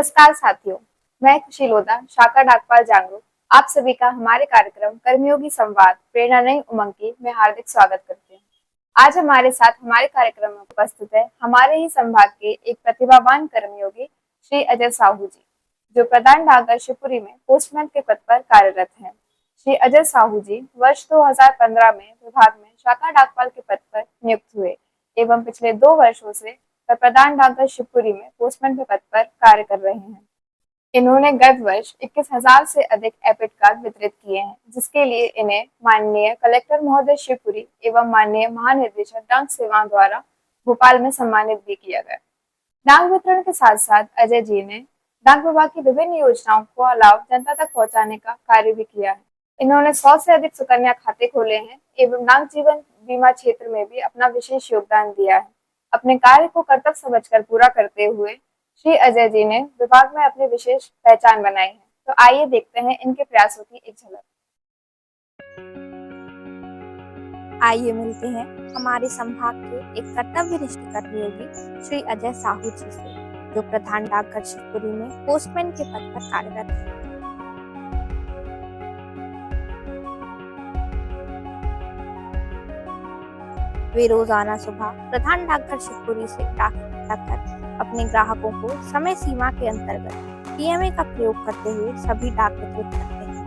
नमस्कार साथियों, मैं खुशी लोधा, शाखा डाकपाल जांगरू, आप सभी का हमारे कार्यक्रम कर्मयोगी संवाद प्रेरणा नई उमंग की मैं हार्दिक स्वागत करती हूँ। आज हमारे साथ हमारे कार्यक्रम में उपस्थित है हमारे ही संभाग के एक प्रतिभावान कर्मयोगी श्री अजय साहू जी, जो प्रधान डाकघर शिवपुरी में पोस्टमैन के पद पर कार्यरत हैं। श्री अजय साहू जी वर्ष 2015 में विभाग में शाखा डाकपाल के पद पर नियुक्त हुए एवं पिछले 2 वर्षों से प्रधान डाकघर शिवपुरी में पोस्टमैन के पद पर कार्य कर रहे हैं। इन्होंने गत वर्ष 21,000 से अधिक एपिड कार्ड वितरित किए हैं, जिसके लिए इन्हें माननीय कलेक्टर महोदय शिवपुरी एवं माननीय महानिदेशक डाक सेवाओं द्वारा भोपाल में सम्मानित भी किया गया। डाक वितरण के साथ साथ अजय जी ने डाक विभाग की विभिन्न योजनाओं को लाभ जनता तक पहुंचाने का कार्य भी किया है। इन्होंने 100 से अधिक सुकन्या खाते खोले हैं एवं डाक जीवन बीमा क्षेत्र में भी अपना विशेष योगदान दिया है। अपने कार्य को कर्तव्य समझकर पूरा करते हुए श्री अजय जी ने विभाग में अपनी विशेष पहचान बनाई है। तो आइए देखते हैं इनके प्रयासों की एक झलक। आइए मिलते हैं हमारे संभाग के एक कर्तव्यनिष्ठ कर्मयोगी श्री अजय साहू जी से, जो प्रधान डाकघर शिवपुरी में पोस्टमैन के पद पर कार्यरत है। वे रोजाना सुबह प्रधान डाकघर शिवपुरी से डाक इकट्ठा कर अपने ग्राहकों को समय सीमा के अंतर्गत पीएमए का प्रयोग करते हुए सभी डाक वितरित करते हैं।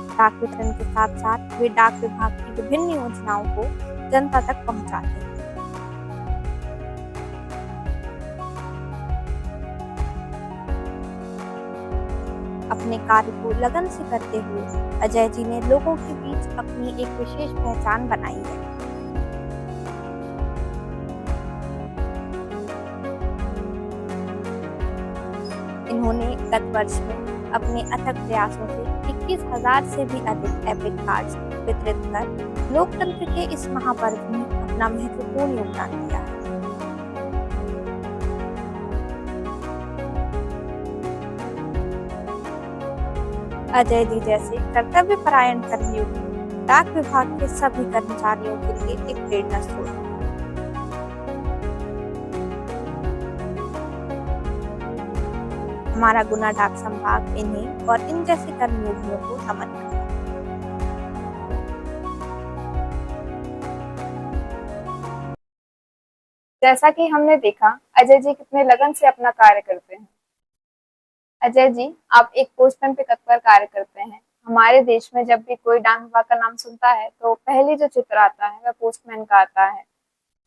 डाक वितरण के साथ साथ वे डाक विभाग की विभिन्न योजनाओं को जनता तक पहुंचाते हैं। अपने कार्य को लगन से करते हुए अजय जी ने लोगों के बीच अपनी एक विशेष पहचान बनाई है। इन्होंने गत वर्ष में अपने अथक प्रयासों से 21,000 से भी अधिक एपिक कार्ड्स वितरित कर लोकतंत्र के इस महापर्व में अपना महत्वपूर्ण योगदान दिया है। अजय जी जैसे कर्तव्य परायण कर्मयोगी डाक विभाग के सभी कर्मचारियों के लिए एक प्रेरणा स्रोत है। हमारा गुना डाक संभाग इन्हें और इन जैसे कर्मयोगियों को नमन करता है। जैसा कि हमने देखा, अजय जी कितने लगन से अपना कार्य करते हैं। अजय जी, आप एक पोस्टमैन पे पद पर कार्य करते हैं। हमारे देश में जब भी कोई डाक विभाग का नाम सुनता है तो पहले जो चित्र आता है वह पोस्टमैन का आता है।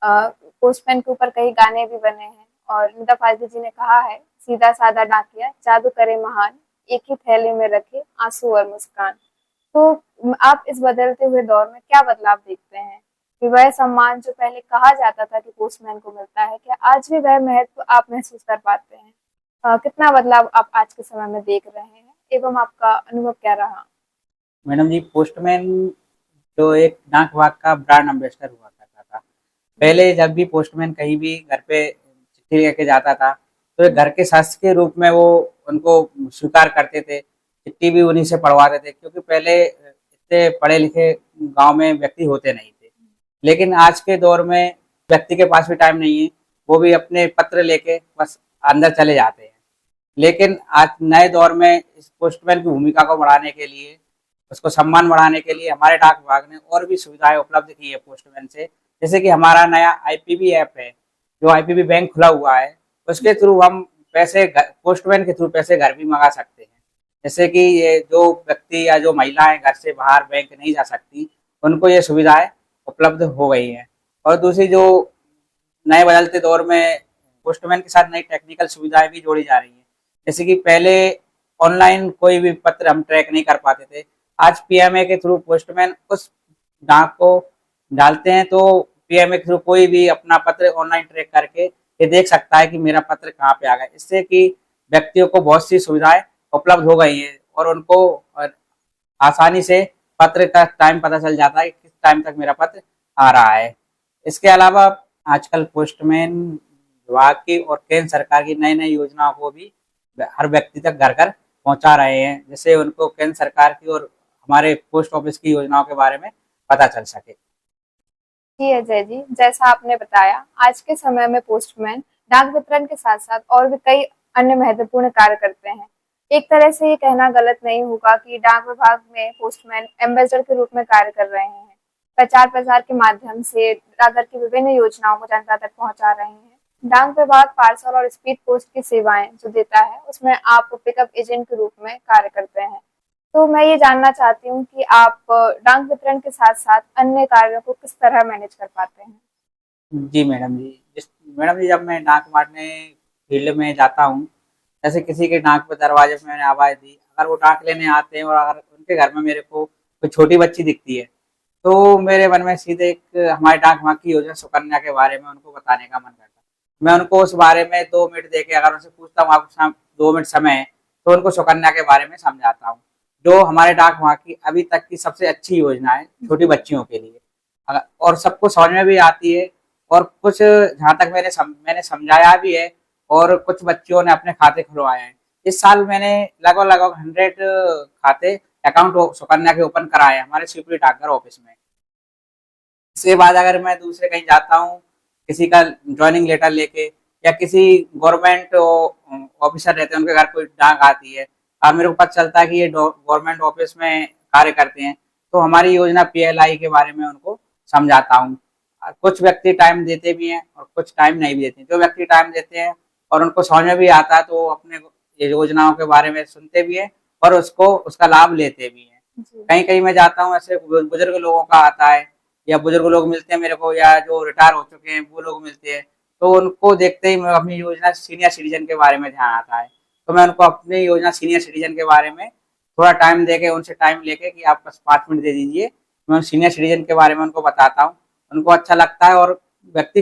पोस्टमैन के ऊपर कई गाने भी बने हैं और निदा फाजली जी ने कहा है, सीधा साधा डाकिया जादू करे महान, एक ही थैले में रखे आंसू और मुस्कान। तो आप इस बदलते हुए दौर में क्या बदलाव देखते हैं कि वह सम्मान जो पहले कहा जाता था कि पोस्टमैन को मिलता है, क्या आज भी वह महत्व आप महसूस कर पाते हैं? कितना बदलाव आप आज के समय में देख रहे हैं एवं आपका अनुभव क्या रहा? मैडम जी, पोस्टमैन जो एक डाक विभाग का ब्रांड एम्बेसडर हुआ करता था। पहले जब भी पोस्टमैन कहीं भी घर पे चिट्ठी लेके जाता था तो एक घर के सदस्य के रूप में वो उनको स्वीकार करते थे। चिट्ठी भी उन्हीं से पढ़वाते थे, क्योंकि पहले इतने पढ़े लिखे गांव में व्यक्ति होते नहीं थे। लेकिन आज के दौर में व्यक्ति के पास भी टाइम नहीं है, वो भी अपने पत्र लेके बस अंदर चले जाते हैं। लेकिन आज नए दौर में इस पोस्टमैन की भूमिका को बढ़ाने के लिए, उसको सम्मान बढ़ाने के लिए हमारे डाक विभाग ने और भी सुविधाएं उपलब्ध की है पोस्टमैन से। जैसे कि हमारा नया आईपीबी ऐप है, जो आईपीबी बैंक खुला हुआ है, उसके थ्रू हम पैसे पोस्टमैन के थ्रू पैसे घर भी मंगा सकते हैं। जैसे कि ये जो व्यक्ति या जो महिलाएं घर से बाहर बैंक नहीं जा सकती, उनको ये सुविधाएं उपलब्ध हो गई हैं। और दूसरी, जो नए बदलते दौर में पोस्टमैन के साथ नई टेक्निकल सुविधाएं भी जोड़ी जा रही हैं। जैसे कि पहले ऑनलाइन कोई भी पत्र हम ट्रैक नहीं कर पाते थे, आज पीएमए के थ्रू पोस्टमैन उस डाक को डालते हैं तो पीएमए के थ्रू कोई भी अपना पत्र ऑनलाइन ट्रैक करके ये देख सकता है कि मेरा पत्र कहाँ पे आ गया। इससे कि व्यक्तियों को बहुत सी सुविधाएं उपलब्ध हो गई हैं और उनको आसानी से पत्र का टाइम पता चल जाता है कि किस टाइम तक मेरा पत्र आ रहा है। इसके अलावा आजकल पोस्टमैन विभाग की और केंद्र सरकार की नई नई योजनाओं को भी हर व्यक्ति तक घर घर पहुंचा रहे हैं, जिससे उनको केंद्र सरकार की और हमारे पोस्ट ऑफिस की योजनाओं के बारे में पता चल सके। जी अजय जी, जैसा आपने बताया, आज के समय में पोस्टमैन डाक वितरण के साथ साथ और भी कई अन्य महत्वपूर्ण कार्य करते हैं। एक तरह से ये कहना गलत नहीं होगा कि डाक विभाग में पोस्टमैन एम्बेसडर के रूप में कार्य कर रहे हैं। प्रचार प्रसार के माध्यम से डाकघर की विभिन्न योजनाओं को जनता तक पहुंचा रहे हैं। डाक विभाग पार्सल और स्पीड पोस्ट की सेवाएं जो देता है, उसमें आप पिकअप एजेंट के रूप में कार्य करते हैं। तो मैं ये जानना चाहती हूँ कि आप डाक वितरण के साथ-साथ अन्य कार्यों को किस तरह मैनेज कर पाते हैं? जी मैडम जी, मैडम जी, जब मैं डाक बांटने फील्ड में जाता हूँ, जैसे किसी के डाक पे दरवाजे पे मैंने आवाज़ दी, अगर वो डाक लेने आते हैं और अगर उनके घर में मेरे को कोई छोटी बच्ची दिखती है, तो मेरे मन में सीधे एक हमारे डाक विभाग की योजना सुकन्या के बारे में उनको बताने का मन करता है। मैं उनको उस बारे में 2 मिनट देके अगर उनसे पूछता हूँ आपके साथ 2 मिनट समय है, तो उनको सुकन्या के बारे में समझाता हूँ, जो हमारे डाक विभाग की अभी तक की सबसे अच्छी योजना है छोटी बच्चियों के लिए। और सबको समझ में भी आती है, और कुछ जहाँ तक मैंने समझाया भी है, और कुछ बच्चियों ने अपने खाते खुलवाए हैं। इस साल मैंने लगभग 100 खाते अकाउंट सुकन्या के ओपन कराए हैं हमारे शिवपुरी डाकघर ऑफिस में। इसके बाद अगर मैं दूसरे कहीं जाता हूँ, किसी का ज्वाइनिंग लेटर लेके, या किसी गवर्नमेंट ऑफिसर रहते हैं उनके घर कोई डाक आती है और मेरे को पता चलता है कि ये गवर्नमेंट ऑफिस में कार्य करते हैं, तो हमारी योजना पीएलआई के बारे में उनको समझाता हूँ। कुछ व्यक्ति टाइम देते भी हैं और कुछ टाइम नहीं भी देते। जो व्यक्ति टाइम देते हैं और उनको समझ में भी आता है, तो वो अपने ये योजनाओं के बारे में सुनते भी हैं और उसको उसका लाभ लेते भी हैं। जी। कहीं कहीं मैं जाता हूँ, ऐसे बुजुर्ग लोगों का आता है, या बुजुर्ग लोग मिलते हैं मेरे को, या जो रिटायर हो चुके हैं वो लोग मिलते हैं, तो उनको देखते ही मैं अपनी योजना सीनियर सिटीजन के बारे में ध्यान आता है, तो मैं उनको अपनी योजना सीनियर सिटीजन के बारे में थोड़ा टाइम देके, उनसे टाइम लेके कि आप बस 5 मिनट दे दीजिए, मैं सीनियर सिटीजन के बारे में उनको बताता हूँ। उनको अच्छा लगता है और व्यक्ति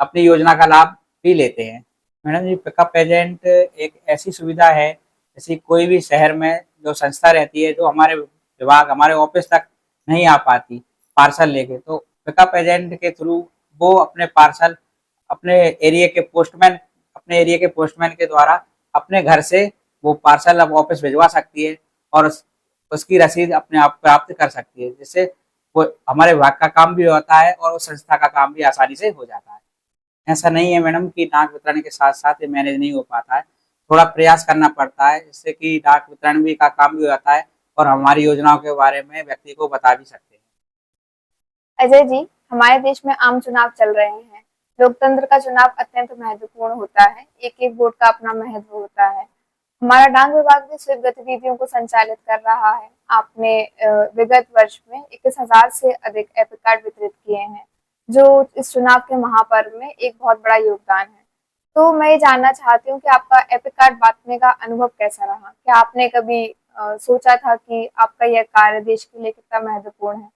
अपनी योजना का लाभ भी लेते हैं। मैडम जी, पिकअप एजेंट एक ऐसी सुविधा है, जैसे कोई भी शहर में जो संस्था रहती है, जो हमारे विभाग हमारे ऑफिस तक नहीं आ पाती पार्सल लेके, तो पिकअप एजेंट के थ्रू वो अपने पार्सल अपने एरिया के पोस्टमैन के द्वारा अपने घर से वो पार्सल अब ऑफिस भिजवा सकती है, और उसकी रसीद अपने आप प्राप्त कर सकती है, जिससे वो हमारे विभाग का काम भी होता है और उस संस्था का काम भी आसानी से हो जाता है। ऐसा नहीं है मैडम कि डाक वितरण के साथ साथ ये मैनेज नहीं हो पाता है, थोड़ा प्रयास करना पड़ता है, जिससे कि डाक वितरण भी का काम भी हो जाता है और हमारी योजनाओं के बारे में व्यक्ति को बता भी सकते हैं। अजय जी, हमारे देश में आम चुनाव चल रहे हैं। लोकतंत्र का चुनाव अत्यंत महत्वपूर्ण होता है। एक-एक वोट का अपना महत्व होता है। हमारा डाक विभाग भी स्वीप गतिविधियों को संचालित कर रहा है। आपने विगत वर्ष में 21,000 से अधिक एपिक कार्ड वितरित किए हैं, जो इस चुनाव के महापर्व में एक बहुत बड़ा योगदान है। तो मैं ये जानना चाहती हूँ कि आपका एपिक कार्ड बांटने का अनुभव कैसा रहा? क्या आपने कभी सोचा था कि आपका यह कार्य देश के लिए कितना महत्वपूर्ण है?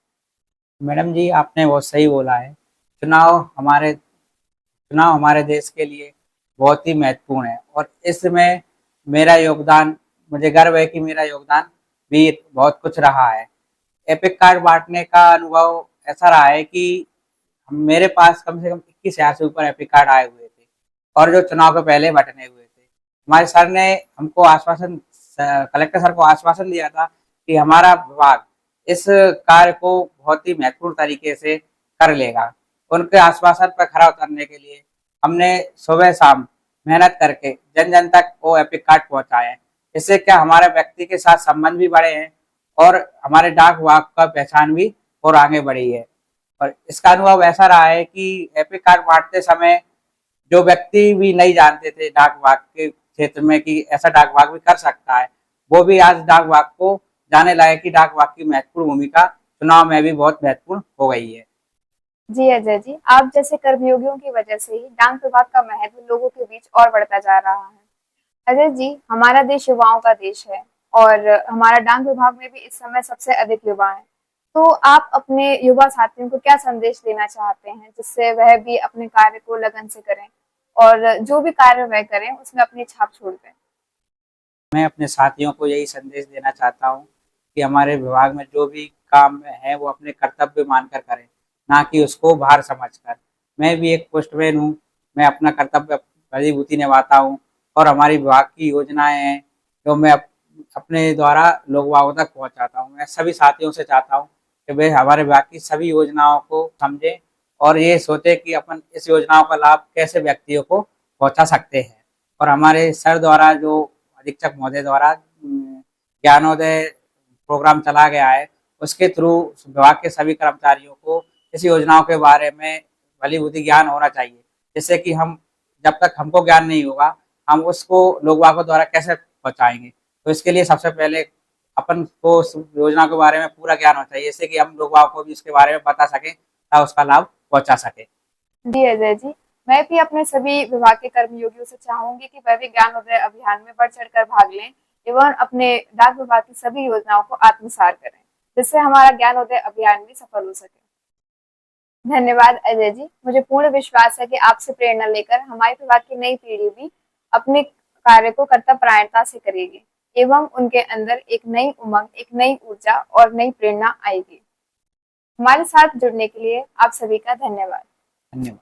मैडम जी, आपने बहुत सही बोला है। चुनाव हमारे देश के लिए बहुत ही महत्वपूर्ण है, और इसमें मेरा योगदान, मुझे गर्व है कि मेरा योगदान भी बहुत कुछ रहा है। एपिक कार्ड बांटने का अनुभव ऐसा रहा है कि मेरे पास कम से कम 21,000 से ऊपर एपिक कार्ड आए हुए थे, और जो चुनाव के पहले बंटने हुए थे। हमारे सर ने हमको कलेक्टर सर को आश्वासन दिया था कि हमारा विभाग इस कार्य को बहुत ही महत्वपूर्ण तरीके से कर लेगा। उनके आश्वासन पर खरा उतरने के लिए हमने सुबह शाम मेहनत करके जन जन तक वो एपिक कार्ड पहुंचाए हैं। इससे क्या हमारे व्यक्ति के साथ संबंध भी बढ़े हैं, और हमारे डाक विभाग का पहचान भी और आगे बढ़ी है। और इसका अनुभव ऐसा रहा है कि एपिक कार्ड बांटते समय जो व्यक्ति भी नहीं जानते थे डाक विभाग के क्षेत्र में कि ऐसा डाक विभाग भी कर सकता है, वो भी आज डाक विभाग को जाने लगे कि डाक विभाग की महत्वपूर्ण भूमिका चुनाव में भी बहुत महत्वपूर्ण हो गई है। जी अजय जी, आप जैसे कर्मयोगियों की वजह से ही डाक विभाग का महत्व लोगों के बीच और बढ़ता जा रहा है। अजय जी, हमारा देश युवाओं का देश है और हमारा डाक विभाग में भी इस समय सबसे अधिक युवा हैं। तो आप अपने युवा साथियों को क्या संदेश देना चाहते हैं, जिससे वह भी अपने कार्य को लगन से करें और जो भी कार्य वह करें उसमें अपनी छाप छोड़ दें? मैं अपने साथियों को यही संदेश देना चाहता हूँ कि हमारे विभाग में जो भी काम है वो अपने कर्तव्य मानकर करें, ना कि उसको भार समझकर। मैं भी एक पोस्टमैन हूँ, मैं अपना कर्तव्य भलीभांति निभाता हूँ, और हमारी विभाग की योजनाएं हैं जो मैं अपने द्वारा लोगों तक पहुँचाता हूँ। मैं सभी साथियों से चाहता हूँ कि वे हमारे विभाग की सभी योजनाओं को समझें और ये सोचे कि अपन इस योजनाओं का लाभ कैसे व्यक्तियों को पहुंचा सकते हैं। और हमारे सर द्वारा जो अधीक्षक महोदय द्वारा ज्ञानोदय प्रोग्राम चला गया है, उसके थ्रू विभाग के सभी कर्मचारियों को इस योजनाओं के बारे में भली बुद्धि ज्ञान होना चाहिए, जिससे कि हम जब तक हमको ज्ञान नहीं होगा हम उसको लोग वागों द्वारा कैसे पहुंचाएंगे। तो इसके लिए सबसे पहले अपन को उस योजना के बारे में पूरा ज्ञान होना चाहिए, जिससे कि हम लोग वागों को भी इसके बारे में बता सकें तथा उसका लाभ पहुंचा सके। जी अजय जी, मैं भी अपने सभी विभाग के कर्मयोगियों से चाहूंगी कि वह भी ज्ञानोदय अभियान में बढ़ चढ़कर भाग लें एवं अपने डाक विभाग की सभी योजनाओं को आत्मसात करें, जिससे हमारा ज्ञानोदय अभियान भी सफल हो सके। धन्यवाद अजय जी। मुझे पूर्ण विश्वास है कि आपसे प्रेरणा लेकर हमारे विभाग की नई पीढ़ी भी अपने कार्य को कर्तव्यपरायणता से करेगी एवं उनके अंदर एक नई उमंग, एक नई ऊर्जा और नई प्रेरणा आएगी। हमारे साथ जुड़ने के लिए आप सभी का धन्यवाद। धन्यवाद।